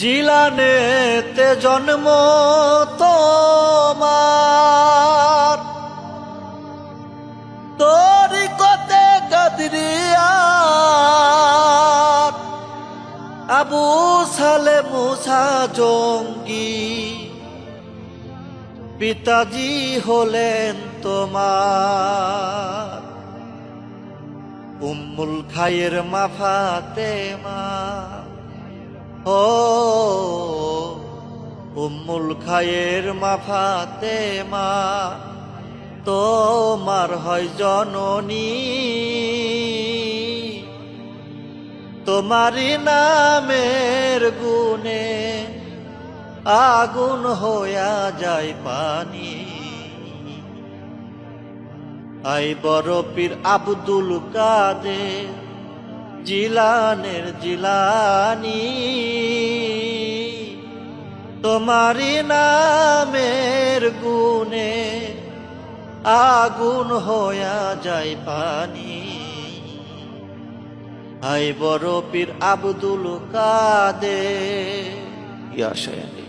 জিলানেতে জন্ম তোমার, তরিকতে কাদরিয়ার, আবু সালে মুসা জঙ্গি, পিতাজি হলেন তোমার উম্মুল খায়ের মা ফাতেমা। ও উম্মুল খায়ের মা ফাতেমা, তোমার হয় জননী, তোমারি নামের গুণে আগুন হইয়া যায় পানি। আই বড় পীর আব্দুল কাদের জিলানের জিলানি, তোমারি নামের গুণে আগুন হইয়া যায় পানি। আই বড় পীর আব্দুল কাদের। ইয়া শায়খ।